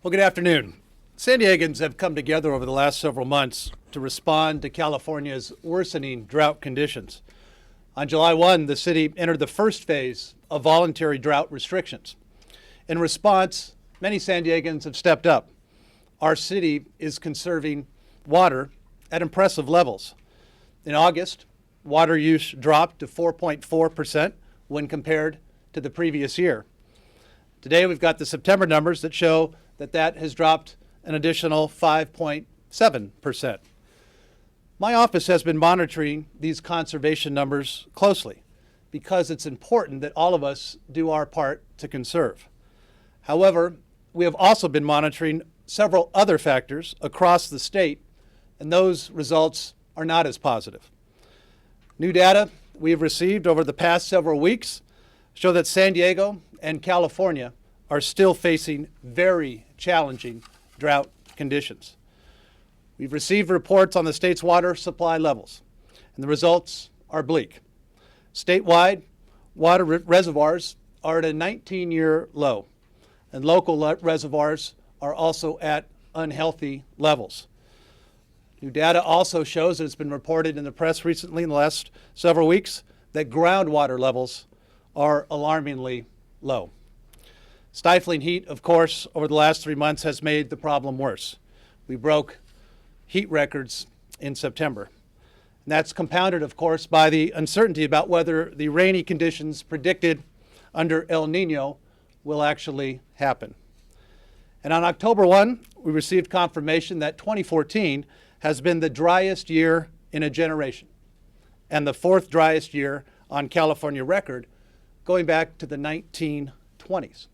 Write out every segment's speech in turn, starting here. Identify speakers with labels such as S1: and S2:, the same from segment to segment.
S1: Well, good afternoon. San Diegans have come together over the last several months to respond to California's worsening drought conditions. On July 1, the city entered the first phase of voluntary drought restrictions. In response, many San Diegans have stepped up. Our city is conserving water at impressive levels. In August, water use dropped to 4.4% when compared to the previous year. Today, we've got the September numbers that show that has dropped an additional 5.7%. My office has been monitoring these conservation numbers closely because it's important that all of us do our part to conserve. However, we have also been monitoring several other factors across the state, and those results are not as positive. New data we have received over the past several weeks show that San Diego and California are still facing very challenging drought conditions. We've received reports on the state's water supply levels, and the results are bleak. Statewide, water reservoirs are at a 19-year low, and local reservoirs are also at unhealthy levels. New data also shows that it's been reported in the press recently in the last several weeks that groundwater levels are alarmingly low. Stifling heat, of course, over the last 3 months has made the problem worse. We broke heat records in September. And that's compounded, of course, by the uncertainty about whether the rainy conditions predicted under El Nino will actually happen. And on October 1, we received confirmation that 2014 has been the driest year in a generation and the fourth driest year on California record, going back to the 1920s.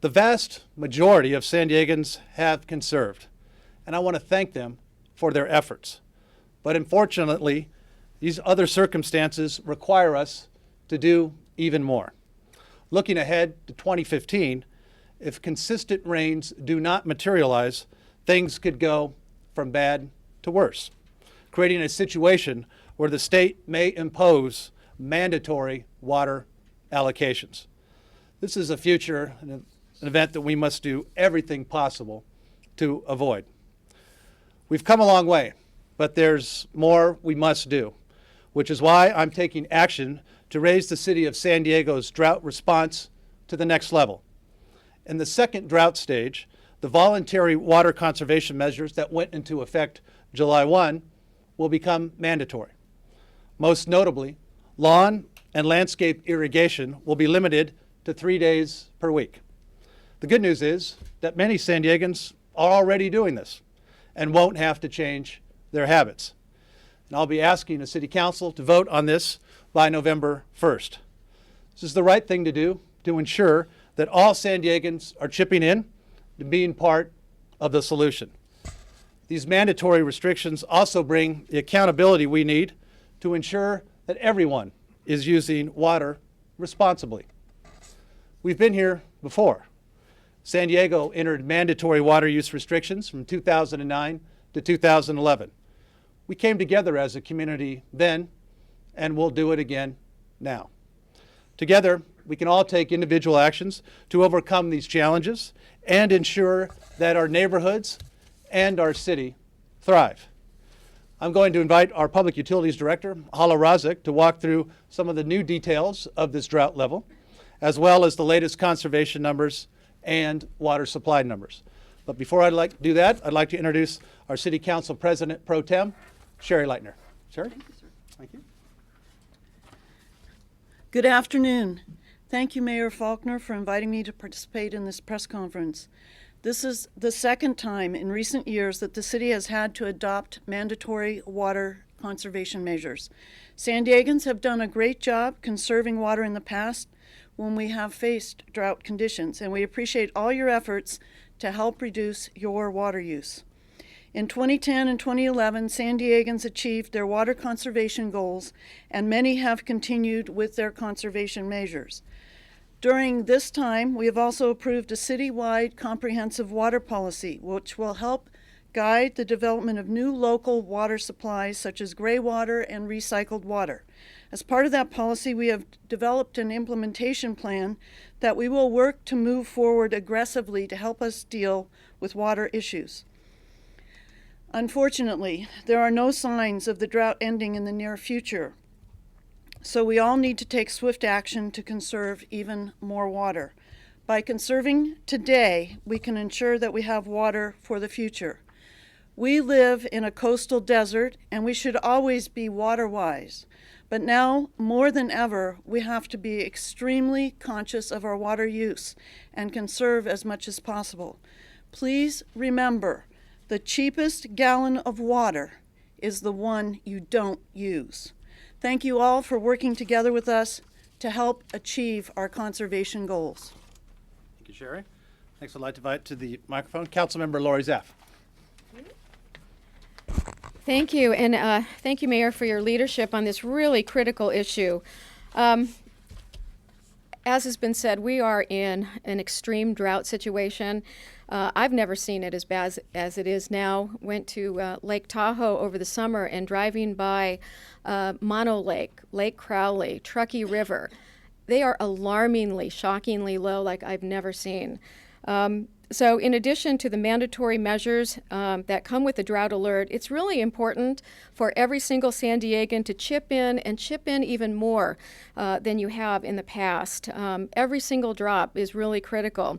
S1: The vast majority of San Diegans have conserved, and I want to thank them for their efforts. But unfortunately, these other circumstances require us to do even more. Looking ahead to 2015, if consistent rains do not materialize, things could go from bad to worse, creating a situation where the state may impose mandatory water allocations. This is a future, an event that we must do everything possible to avoid. We've come a long way, but there's more we must do, which is why I'm taking action to raise the city of San Diego's drought response to the next level. In the second drought stage, the voluntary water conservation measures that went into effect July 1 will become mandatory. Most notably, lawn and landscape irrigation will be limited to 3 days per week. The good news is that many San Diegans are already doing this and won't have to change their habits. And I'll be asking the City Council to vote on this by November 1st. This is the right thing to do to ensure that all San Diegans are chipping in to being part of the solution. These mandatory restrictions also bring the accountability we need to ensure that everyone is using water responsibly. We've been here before. San Diego entered mandatory water use restrictions from 2009 to 2011. We came together as a community then, and we'll do it again now. Together, we can all take individual actions to overcome these challenges and ensure that our neighborhoods and our city thrive. I'm going to invite our Public Utilities Director, Hala Razik, to walk through some of the new details of this drought level, as well as the latest conservation numbers and water supply numbers. But before I'd like to do that, I'd like to introduce our City Council President Pro Tem, Sherry Leitner. Sherry?
S2: Thank you, sir.
S1: Thank you.
S2: Good afternoon. Thank you, Mayor Faulconer, for inviting me to participate in this press conference. This is the second time in recent years that the city has had to adopt mandatory water conservation measures. San Diegans have done a great job conserving water in the past when we have faced drought conditions, and we appreciate all your efforts to help reduce your water use. In 2010 and 2011, San Diegans achieved their water conservation goals, and many have continued with their conservation measures. During this time, we have also approved a citywide comprehensive water policy, which will help guide the development of new local water supplies such as gray water and recycled water. As part of that policy, we have developed an implementation plan that we will work to move forward aggressively to help us deal with water issues. Unfortunately, there are no signs of the drought ending in the near future, so we all need to take swift action to conserve even more water. By conserving today, we can ensure that we have water for the future. We live in a coastal desert, and we should always be water-wise. But now, more than ever, we have to be extremely conscious of our water use and conserve as much as possible. Please remember, the cheapest gallon of water is the one you don't use. Thank you all for working together with us to help achieve our conservation goals.
S1: Thank you, Sherry. Next, I'd like to invite to the microphone Councilmember Lori Zeff.
S3: Thank you, and thank you, Mayor, for your leadership on this really critical issue. As has been said, we are in an extreme drought situation. I've never seen it as bad as it is now. Went to Lake Tahoe over the summer, and driving by Mono Lake, Lake Crowley, Truckee River, they are alarmingly, shockingly low like I've never seen. So in addition to the mandatory measures that come with the drought alert, it's really important for every single San Diegan to chip in and chip in even more than you have in the past. Every single drop is really critical.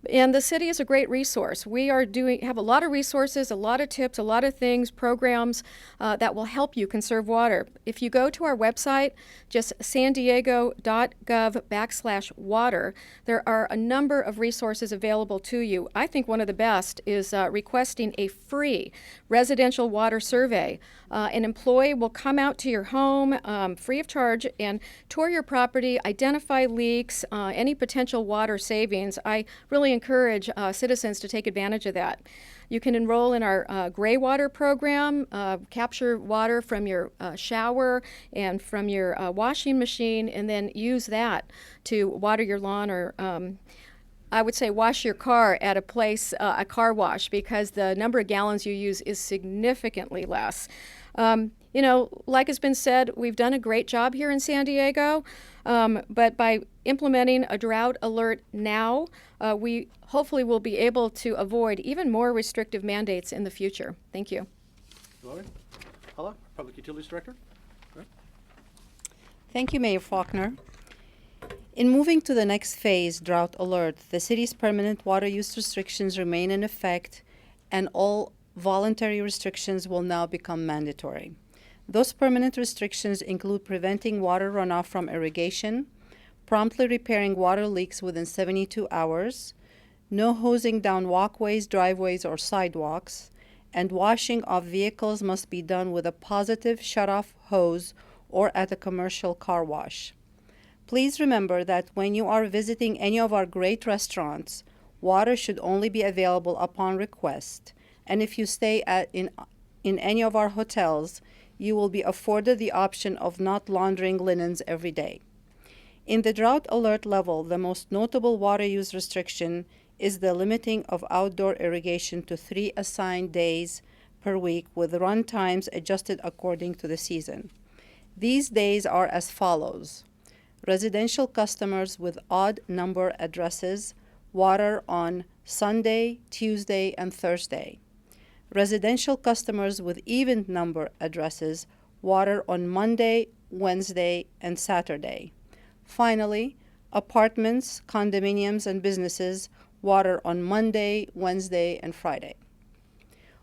S3: And the city is a great resource. We have a lot of resources, a lot of tips, a lot of things, programs that will help you conserve water. If you go to our website, just sandiego.gov/water, there are a number of resources available to you. I think one of the best is requesting a free residential water survey. An employee will come out to your home free of charge and tour your property, identify leaks, any potential water savings. I really encourage citizens to take advantage of that. You can enroll in our gray water program, capture water from your shower and from your washing machine, and then use that to water your lawn or I would say wash your car at a place, a car wash, because the number of gallons you use is significantly less. Like has been said, we've done a great job here in San Diego, but by implementing a drought alert now, we hopefully will be able to avoid even more restrictive mandates in the future. Thank you.
S1: Lori? Paula, Public Utilities Director.
S4: Thank you, Mayor Faulconer. In moving to the next phase, drought alert, the city's permanent water use restrictions remain in effect, and all voluntary restrictions will now become mandatory. Those permanent restrictions include preventing water runoff from irrigation, promptly repairing water leaks within 72 hours, no hosing down walkways, driveways, or sidewalks, and washing of vehicles must be done with a positive shut-off hose or at a commercial car wash. Please remember that when you are visiting any of our great restaurants, water should only be available upon request, and if you stay in any of our hotels, you will be afforded the option of not laundering linens every day. In the drought alert level, the most notable water use restriction is the limiting of outdoor irrigation to 3 assigned days per week with run times adjusted according to the season. These days are as follows: residential customers with odd number addresses, water on Sunday, Tuesday, and Thursday. Residential customers with even number addresses, water on Monday, Wednesday, and Saturday. Finally, apartments, condominiums, and businesses, water on Monday, Wednesday, and Friday.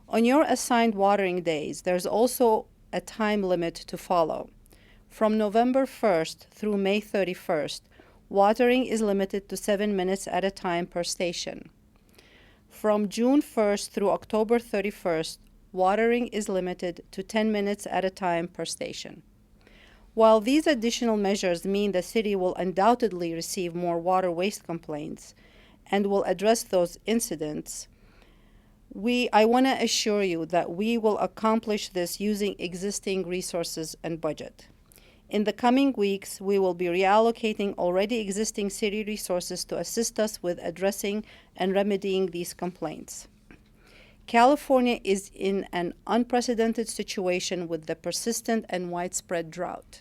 S4: On your assigned watering days, there's also a time limit to follow. From November 1st through May 31st, watering is limited to 7 minutes at a time per station. From June 1st through October 31st, watering is limited to 10 minutes at a time per station. While these additional measures mean the city will undoubtedly receive more water waste complaints and will address those incidents, I want to assure you that we will accomplish this using existing resources and budget. In the coming weeks, we will be reallocating already existing city resources to assist us with addressing and remedying these complaints. California is in an unprecedented situation with the persistent and widespread drought.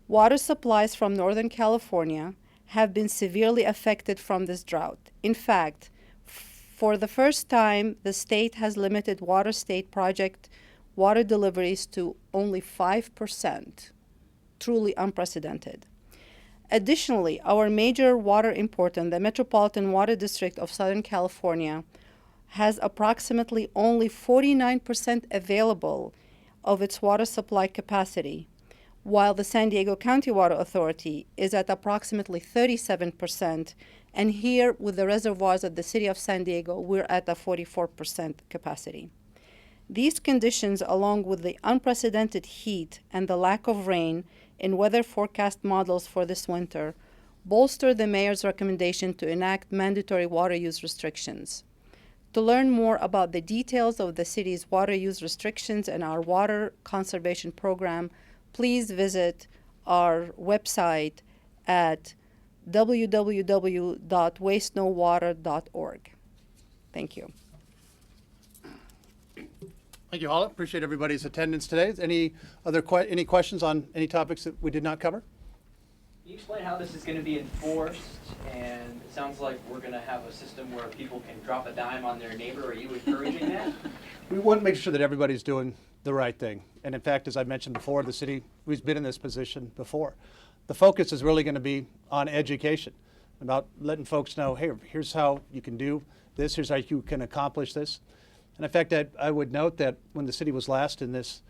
S4: Water supplies from Northern California have been severely affected from this drought. In fact, for the first time, the state has limited water state project water deliveries to only 5%, truly unprecedented. Additionally, our major water importer, the Metropolitan Water District of Southern California, has approximately only 49% available of its water supply capacity, while the San Diego County Water Authority is at approximately 37%, and here with the reservoirs at the City of San Diego, we're at a 44% capacity. These conditions, along with the unprecedented heat and the lack of rain in weather forecast models for this winter, bolster the mayor's recommendation to enact mandatory water use restrictions. To learn more about the details of the city's water use restrictions and our water conservation program, please visit our website at www.wastennowater.org. Thank you.
S1: Thank you, Hala. Appreciate everybody's attendance today. Any any questions on any topics that we did not cover?
S5: Can you explain how this is going to be enforced? And it sounds like we're going to have a system where people can drop a dime on their neighbor. Are you encouraging that?
S1: We want to make sure that everybody's doing the right thing. And in fact, as I mentioned before, the city, we've been in this position before. The focus is really going to be on education, about letting folks know, hey, here's how you can do this, here's how you can accomplish this. And in fact, I would note that when the city was last in this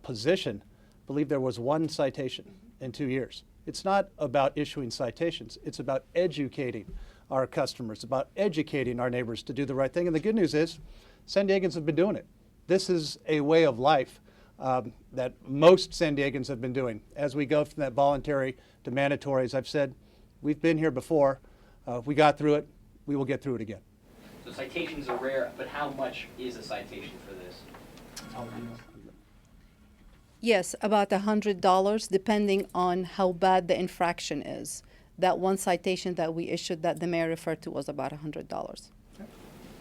S1: position, I believe there was one citation in 2 years. It's not about issuing citations. It's about educating our customers, about educating our neighbors to do the right thing. And the good news is, San Diegans have been doing it. This is a way of life that most San Diegans have been doing. As we go from that voluntary to mandatory, as I've said, we've been here before. We got through it. We will get through it again.
S5: So citations are rare, but how much is a citation for this?
S4: Yes, about $100, depending on how bad the infraction is. That one citation that we issued that the mayor referred to was about $100.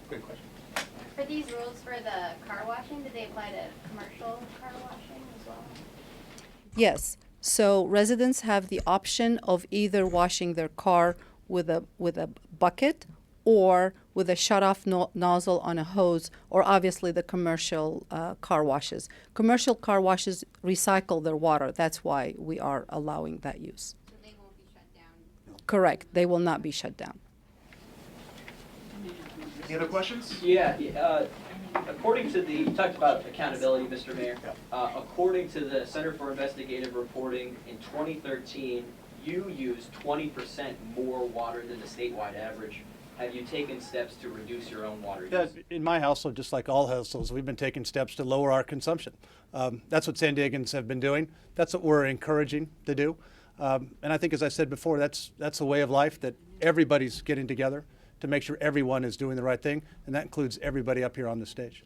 S5: Great question.
S6: For these rules for the car washing, do they apply to commercial car washing as well?
S4: Yes. So residents have the option of either washing their car with a bucket or with a shut-off nozzle on a hose, or obviously the commercial car washes. Commercial car washes recycle their water. That's why we are allowing that use.
S6: So they won't be shut down?
S4: Correct. They will not be shut down.
S7: Any other questions?
S5: Yeah. According to you talked about accountability, Mr. Mayor. According to the Center for Investigative Reporting, in 2013, you used 20% more water than the statewide average. Have you taken steps to reduce your own water use?
S1: Yeah, in my household, just like all households, we've been taking steps to lower our consumption. That's what San Diegans have been doing. That's what we're encouraging to do. And I think, as I said before, that's a way of life that everybody's getting together to make sure everyone is doing the right thing, and that includes everybody up here on the stage.